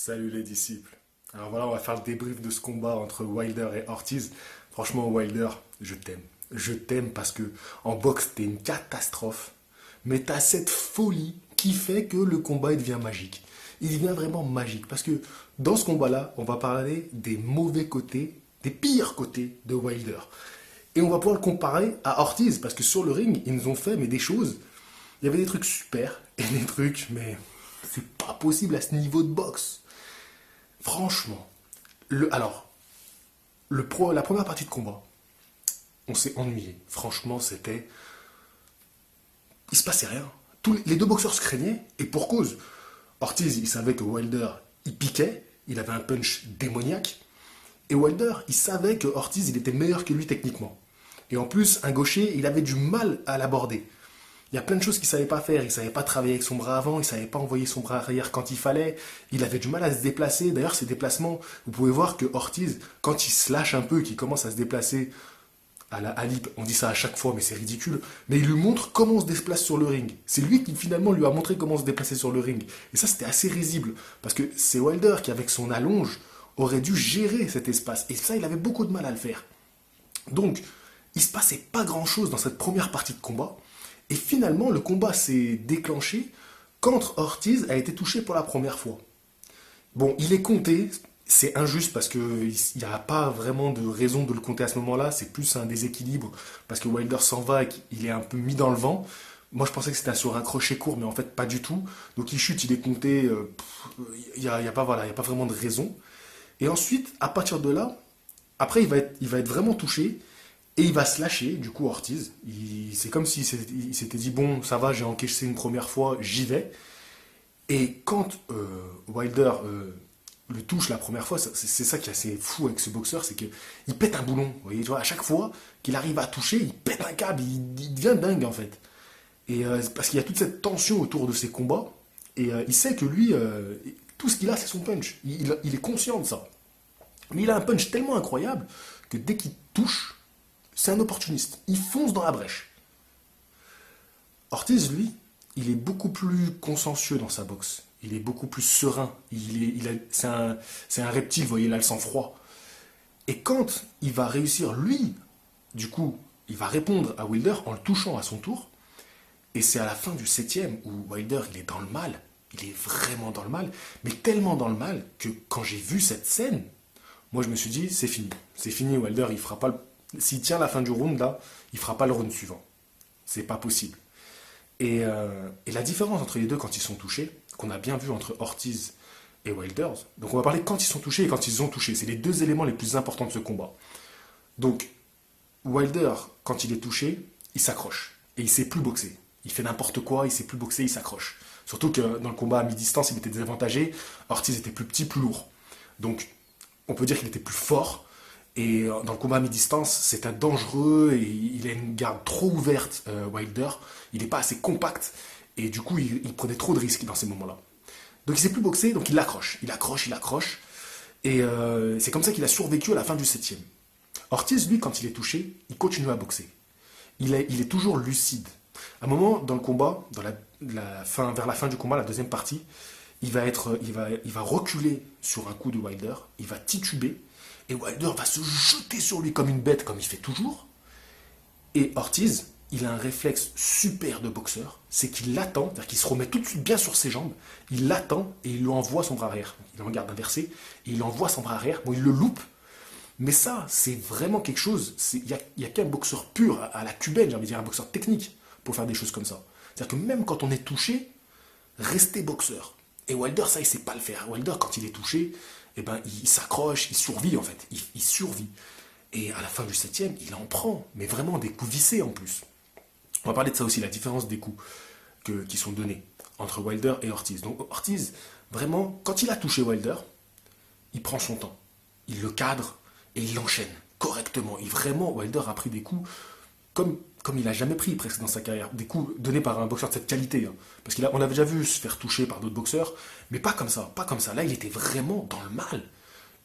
Salut les disciples. Alors voilà, on va faire le débrief de ce combat entre Wilder et Ortiz. Franchement, Wilder, je t'aime. Je t'aime parce que en boxe, t'es une catastrophe. Mais t'as cette folie qui fait que le combat il devient magique. Il devient vraiment magique parce que dans ce combat-là, on va parler des mauvais côtés, des pires côtés de Wilder. Et on va pouvoir le comparer à Ortiz parce que sur le ring, ils nous ont fait mais des choses. Il y avait des trucs super et des trucs, mais c'est pas possible à ce niveau de boxe. Franchement, la première partie de combat, on s'est ennuyé. Franchement, il se passait rien. Les deux boxeurs se craignaient, et pour cause. Ortiz, il savait que Wilder, il piquait, il avait un punch démoniaque, et Wilder, il savait que Ortiz, il était meilleur que lui techniquement. Et en plus, un gaucher, il avait du mal à l'aborder. Il y a plein de choses qu'il ne savait pas faire. Il ne savait pas travailler avec son bras avant, il ne savait pas envoyer son bras arrière quand il fallait. Il avait du mal à se déplacer. D'ailleurs, ces déplacements, vous pouvez voir que Ortiz, quand il se lâche un peu, qu'il commence à se déplacer à la Alip, on dit ça à chaque fois, mais c'est ridicule, mais il lui montre comment on se déplace sur le ring. C'est lui qui finalement lui a montré comment se déplacer sur le ring. Et ça, c'était assez risible, parce que c'est Wilder qui, avec son allonge, aurait dû gérer cet espace. Et ça, il avait beaucoup de mal à le faire. Donc, il ne se passait pas grand-chose dans cette première partie de combat. Et finalement, le combat s'est déclenché quand Ortiz a été touché pour la première fois. Bon, il est compté, c'est injuste parce qu'il n'y a pas vraiment de raison de le compter à ce moment-là, c'est plus un déséquilibre parce que Wilder s'en va et qu'il est un peu mis dans le vent. Moi, je pensais que c'était sur un crochet court, mais en fait, pas du tout. Donc, il chute, il est compté, il n'y a, pas, voilà, il y a pas vraiment de raison. Et ensuite, à partir de là, après, il va être vraiment touché. Et il va se lâcher, du coup, Ortiz. C'est comme s'il s'était dit, bon, ça va, j'ai encaissé une première fois, j'y vais. Et quand Wilder le touche la première fois, c'est ça qui est assez fou avec ce boxeur, c'est qu'il pète un boulon. Vous voyez, tu vois, à chaque fois qu'il arrive à toucher, il pète un câble, il devient dingue en fait. Et parce qu'il y a toute cette tension autour de ses combats, et il sait que lui, tout ce qu'il a, c'est son punch. Il est conscient de ça. Mais il a un punch tellement incroyable que dès qu'il touche, c'est un opportuniste. Il fonce dans la brèche. Ortiz, lui, il est beaucoup plus consciencieux dans sa boxe. Il est beaucoup plus serein. C'est un reptile, vous voyez, il a le sang-froid. Et quand il va réussir, lui, du coup, il va répondre à Wilder en le touchant à son tour. Et c'est à la fin du septième où Wilder, il est dans le mal. Il est vraiment dans le mal. Mais tellement dans le mal que quand j'ai vu cette scène, moi je me suis dit, c'est fini. C'est fini, Wilder, il fera pas le... S'il tient la fin du round, là, il fera pas le round suivant. C'est pas possible. Et la différence entre les deux quand ils sont touchés, qu'on a bien vu entre Ortiz et Wilder, donc on va parler quand ils sont touchés et quand ils ont touché. C'est les deux éléments les plus importants de ce combat. Donc, Wilder, quand il est touché, il s'accroche. Et il sait plus boxer. Il fait n'importe quoi, il sait plus boxer, il s'accroche. Surtout que dans le combat à mi-distance, il était désavantagé. Ortiz était plus petit, plus lourd. Donc, on peut dire qu'il était plus fort. Et dans le combat à mi-distance, c'est un dangereux et il a une garde trop ouverte, Wilder. Il n'est pas assez compact et du coup, il prenait trop de risques dans ces moments-là. Donc il ne sait plus boxer, donc il accroche. Il accroche, il accroche. Et c'est comme ça qu'il a survécu à la fin du septième. Ortiz, lui, quand il est touché, il continue à boxer. Il est toujours lucide. À un moment, dans le combat, vers la fin du combat, la deuxième partie, il va reculer sur un coup de Wilder, il va tituber, et Wilder va se jeter sur lui comme une bête, comme il fait toujours. Et Ortiz, il a un réflexe super de boxeur, c'est qu'il l'attend, c'est-à-dire qu'il se remet tout de suite bien sur ses jambes, il l'attend et il lui envoie son bras arrière. Il est en garde inversée, et il envoie son bras arrière, bon il le loupe, mais ça, c'est vraiment quelque chose, il n'y a qu'un boxeur pur, à la cubaine, j'ai envie de dire, un boxeur technique, pour faire des choses comme ça. C'est-à-dire que même quand on est touché, restez boxeur. Et Wilder, ça, il sait pas le faire. Wilder, quand il est touché, eh ben, il s'accroche, il survit en fait. Il survit. Et à la fin du septième, il en prend. Mais vraiment des coups vissés en plus. On va parler de ça aussi, la différence des coups qui sont donnés entre Wilder et Ortiz. Donc Ortiz, vraiment, quand il a touché Wilder, il prend son temps. Il le cadre et il l'enchaîne correctement. Et vraiment, Wilder a pris des coups comme il n'a jamais pris presque dans sa carrière. Des coups donnés par un boxeur de cette qualité. Hein. Parce qu'on avait déjà vu se faire toucher par d'autres boxeurs, mais pas comme ça, pas comme ça. Là, il était vraiment dans le mal.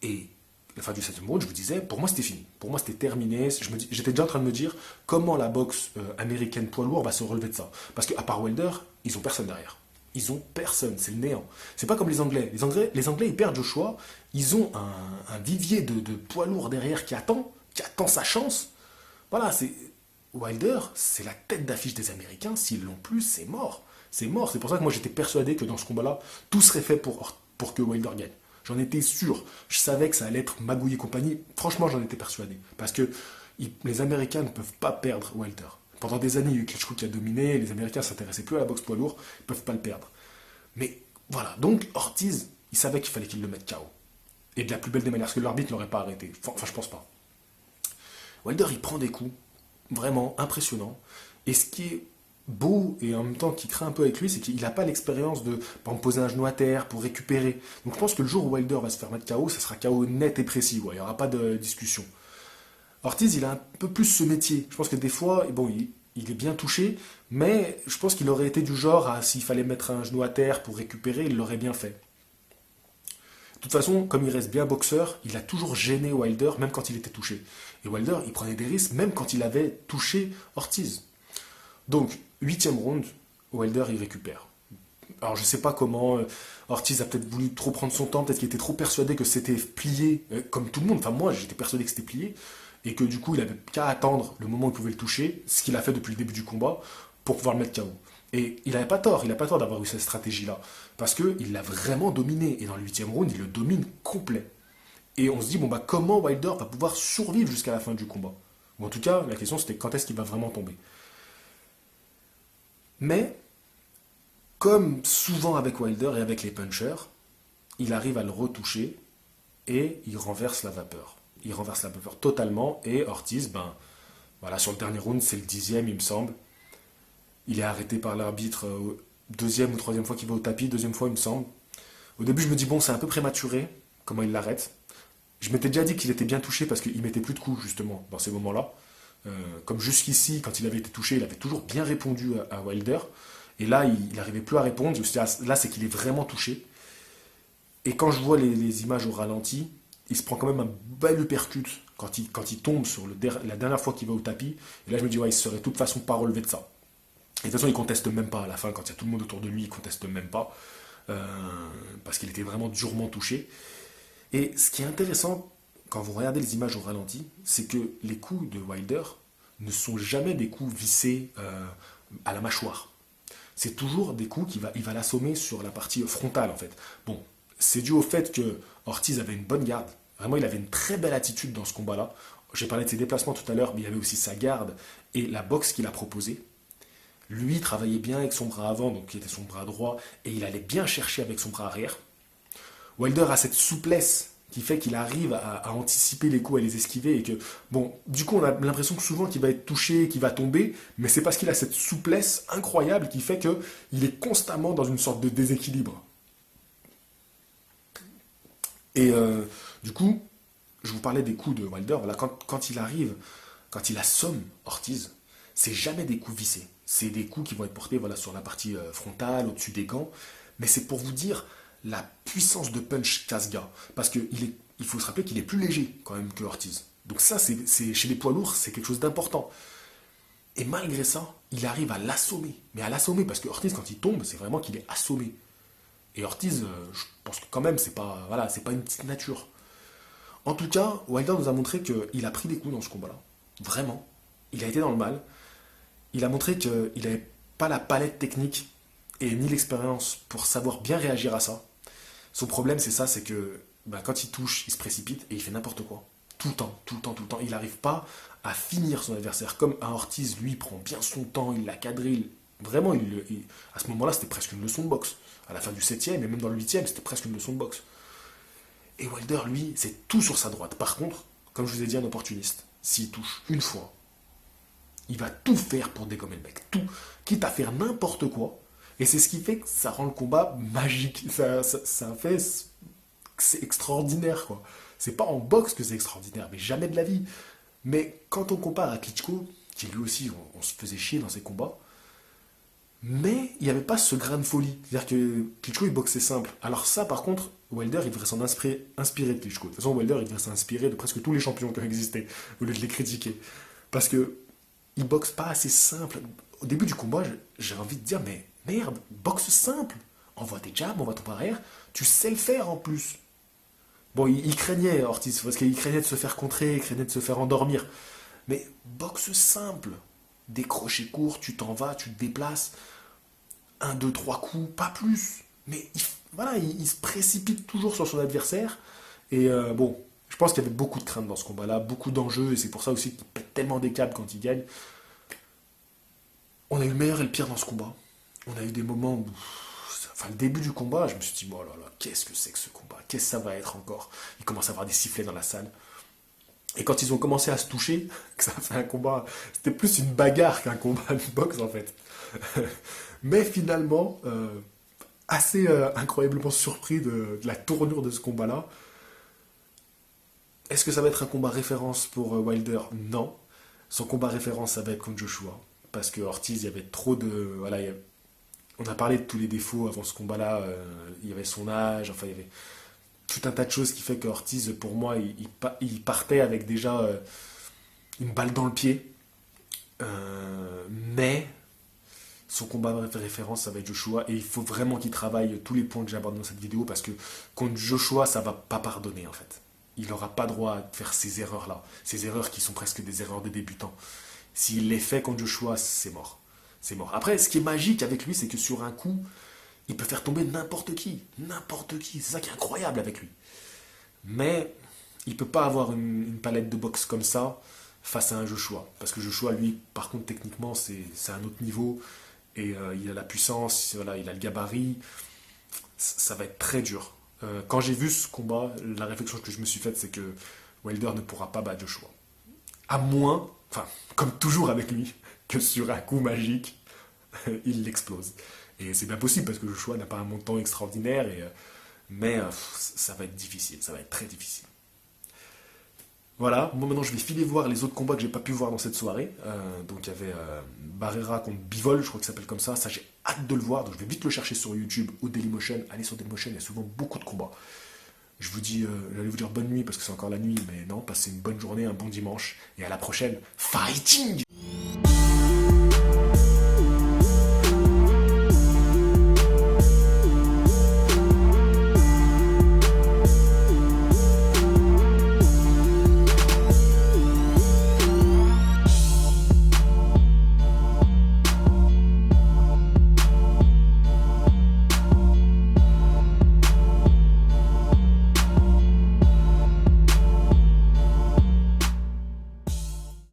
Et la fin du septième round, je vous disais, pour moi, c'était fini. Pour moi, c'était terminé. J'étais déjà en train de me dire comment la boxe américaine poids lourd va se relever de ça. Parce qu'à part Wilder, ils ont personne derrière. Ils ont personne, c'est le néant. C'est pas comme les Anglais. Les Anglais, ils perdent Joshua, ils ont un vivier de poids lourd derrière qui attend sa chance. Voilà, c'est Wilder, c'est la tête d'affiche des Américains. S'ils l'ont plus, c'est mort. C'est mort. C'est pour ça que moi j'étais persuadé que dans ce combat-là, tout serait fait pour que Wilder gagne. J'en étais sûr. Je savais que ça allait être Magouille et compagnie. Franchement, j'en étais persuadé. Parce que les Américains ne peuvent pas perdre Wilder. Pendant des années, il y a eu Klitschko qui a dominé. Les Américains ne s'intéressaient plus à la boxe poids lourd. Ils ne peuvent pas le perdre. Mais voilà. Donc, Ortiz, il savait qu'il fallait qu'il le mette KO. Et de la plus belle des manières. Parce que l'arbitre ne l'aurait pas arrêté. Enfin, je pense pas. Wilder, il prend des coups vraiment impressionnants. Et ce qui est beau et en même temps qui craint un peu avec lui, c'est qu'il n'a pas l'expérience de par exemple, poser un genou à terre pour récupérer. Donc je pense que le jour où Wilder va se faire mettre KO, ça sera KO net et précis. Ouais. Il n'y aura pas de discussion. Ortiz, il a un peu plus ce métier. Je pense que des fois, bon, il est bien touché, mais je pense qu'il aurait été du genre à s'il fallait mettre un genou à terre pour récupérer, il l'aurait bien fait. De toute façon, comme il reste bien boxeur, il a toujours gêné Wilder, même quand il était touché. Et Wilder, il prenait des risques, même quand il avait touché Ortiz. Donc, huitième round, Wilder, il récupère. Alors, je sais pas comment Ortiz a peut-être voulu trop prendre son temps, peut-être qu'il était trop persuadé que c'était plié, comme tout le monde. Enfin, moi, j'étais persuadé que c'était plié, et que du coup, il avait qu'à attendre le moment où il pouvait le toucher, ce qu'il a fait depuis le début du combat, pour pouvoir le mettre KO. Et il n'avait pas tort, il n'a pas tort d'avoir eu cette stratégie-là. Parce qu'il l'a vraiment dominé. Et dans le huitième round, il le domine complet. Et on se dit, bon bah comment Wilder va pouvoir survivre jusqu'à la fin du combat. Ou en tout cas, la question c'était quand est-ce qu'il va vraiment tomber. Mais, comme souvent avec Wilder et avec les punchers, il arrive à le retoucher et il renverse la vapeur. Il renverse la vapeur totalement et Ortiz, ben voilà, sur le dernier round, c'est le dixième il me semble. Il est arrêté par l'arbitre deuxième ou troisième fois qu'il va au tapis, deuxième fois il me semble. Au début je me dis bon c'est un peu prématuré, comment il l'arrête. Je m'étais déjà dit qu'il était bien touché parce qu'il mettait plus de coups justement dans ces moments-là. Comme jusqu'ici, quand il avait été touché, il avait toujours bien répondu à Wilder. Et là, il n'arrivait plus à répondre. Je me suis dit, ah, là, c'est qu'il est vraiment touché. Et quand je vois les images au ralenti, il se prend quand même un bel uppercut quand il tombe sur la dernière fois qu'il va au tapis. Et là, je me dis, ouais, il serait de toute façon pas relevé de ça. Et de toute façon, il conteste même pas à la fin, quand il y a tout le monde autour de lui, il conteste même pas. Euh, Parce qu'il était vraiment durement touché. Et ce qui est intéressant, quand vous regardez les images au ralenti, c'est que les coups de Wilder ne sont jamais des coups vissés à la mâchoire. C'est toujours des coups il va l'assommer sur la partie frontale en fait. Bon, c'est dû au fait que Ortiz avait une bonne garde. Vraiment, il avait une très belle attitude dans ce combat-là. J'ai parlé de ses déplacements tout à l'heure, mais il y avait aussi sa garde et la boxe qu'il a proposée. Lui travaillait bien avec son bras avant, donc qui était son bras droit, et il allait bien chercher avec son bras arrière. Wilder a cette souplesse qui fait qu'il arrive à anticiper les coups, à les esquiver et que, bon, du coup, on a l'impression que souvent qu'il va être touché, qu'il va tomber, mais c'est parce qu'il a cette souplesse incroyable qui fait qu'il est constamment dans une sorte de déséquilibre. Et du coup, je vous parlais des coups de Wilder, voilà, quand il arrive, quand il assomme Ortiz, c'est jamais des coups vissés. C'est des coups qui vont être portés voilà, sur la partie frontale, au-dessus des gants. Mais c'est pour vous dire la puissance de punch qu'a ce gars. Parce qu'il faut se rappeler qu'il est plus léger quand même que Ortiz. Donc ça, chez les poids lourds, c'est quelque chose d'important. Et malgré ça, il arrive à l'assommer. Mais à l'assommer, parce que Ortiz, quand il tombe, c'est vraiment qu'il est assommé. Et Ortiz, je pense que quand même, c'est pas une petite nature. En tout cas, Wilder nous a montré qu'il a pris des coups dans ce combat-là. Vraiment. Il a été dans le mal. Il a montré qu'il n'avait pas la palette technique et ni l'expérience pour savoir bien réagir à ça. Son problème, c'est ça, c'est que quand il touche, il se précipite et il fait n'importe quoi. Tout le temps, tout le temps, tout le temps. Il n'arrive pas à finir son adversaire. Comme un Ortiz, lui, prend bien son temps, il l'a cadré. Vraiment, à ce moment-là, c'était presque une leçon de boxe. À la fin du septième et même dans le huitième, c'était presque une leçon de boxe. Et Wilder, lui, c'est tout sur sa droite. Par contre, comme je vous ai dit, un opportuniste. S'il touche une fois, il va tout faire pour dégommer le mec. Tout. Quitte à faire n'importe quoi. Et c'est ce qui fait que ça rend le combat magique. Ça fait. C'est extraordinaire, quoi. C'est pas en boxe que c'est extraordinaire, mais jamais de la vie. Mais quand on compare à Klitschko, qui lui aussi, on se faisait chier dans ses combats, mais il n'y avait pas ce grain de folie. C'est-à-dire que Klitschko, il boxait simple. Alors ça, par contre, Wilder, il devrait s'en inspirer de Klitschko. De toute façon, Wilder, il devrait s'inspirer de presque tous les champions qui ont existé, au lieu de les critiquer. Parce que il boxe pas assez simple. Au début du combat, j'ai envie de dire, mais merde, boxe simple. envoie tes jabs, envoie ton par arrière, tu sais le faire en plus. Bon, il craignait Ortiz, parce qu'il craignait de se faire contrer, il craignait de se faire endormir. Mais boxe simple, décroché court, tu t'en vas, tu te déplaces, un, deux, trois coups, pas plus. Mais voilà, il se précipite toujours sur son adversaire. Et bon, je pense qu'il y avait beaucoup de crainte dans ce combat-là, beaucoup d'enjeux, et c'est pour ça aussi qu'il pète tellement des câbles quand il gagne. On a eu le meilleur et le pire dans ce combat. On a eu des moments où, enfin, le début du combat, je me suis dit, oh là là, qu'est-ce que c'est que ce combat? Qu'est-ce que ça va être encore? Il commence à avoir des sifflets dans la salle. Et quand ils ont commencé à se toucher, que ça a fait un combat, c'était plus une bagarre qu'un combat de boxe en fait. Mais finalement, assez incroyablement surpris de la tournure de ce combat-là. Est-ce que ça va être un combat référence pour Wilder? Non. Son combat référence, ça va être contre Joshua. Parce que Ortiz, il y avait trop de. Voilà, on a parlé de tous les défauts avant ce combat-là. Il y avait son âge, enfin, il y avait tout un tas de choses qui fait que Ortiz, pour moi, il partait avec déjà une balle dans le pied. Mais son combat de référence, ça va être Joshua. Et il faut vraiment qu'il travaille tous les points que j'aborde dans cette vidéo parce que contre Joshua, ça va pas pardonner en fait. Il n'aura pas droit à faire ces erreurs-là. Ces erreurs qui sont presque des erreurs de débutant. S'il les fait contre Joshua, c'est mort. C'est mort. Après, ce qui est magique avec lui, c'est que sur un coup, il peut faire tomber n'importe qui. N'importe qui. C'est ça qui est incroyable avec lui. Mais il ne peut pas avoir une palette de boxe comme ça face à un Joshua. Parce que Joshua, lui, par contre, techniquement, c'est un autre niveau. Et il a la puissance, voilà, il a le gabarit. Ça va être très dur. Quand j'ai vu ce combat, la réflexion que je me suis faite, c'est que Wilder ne pourra pas battre Joshua. À moins, enfin, comme toujours avec lui, que sur un coup magique, il l'explose. Et c'est bien possible parce que Joshua n'a pas un montant extraordinaire, mais ça va être difficile, ça va être très difficile. Voilà, moi maintenant je vais filer voir les autres combats que j'ai pas pu voir dans cette soirée. Donc il y avait Barrera contre Bivol, je crois que ça s'appelle comme ça j'ai hâte de le voir, donc je vais vite le chercher sur YouTube ou Dailymotion. Allez sur Dailymotion, il y a souvent beaucoup de combats. Je vous dis, j'allais vous dire bonne nuit parce que c'est encore la nuit, mais non, passez une bonne journée, un bon dimanche, et à la prochaine, fighting!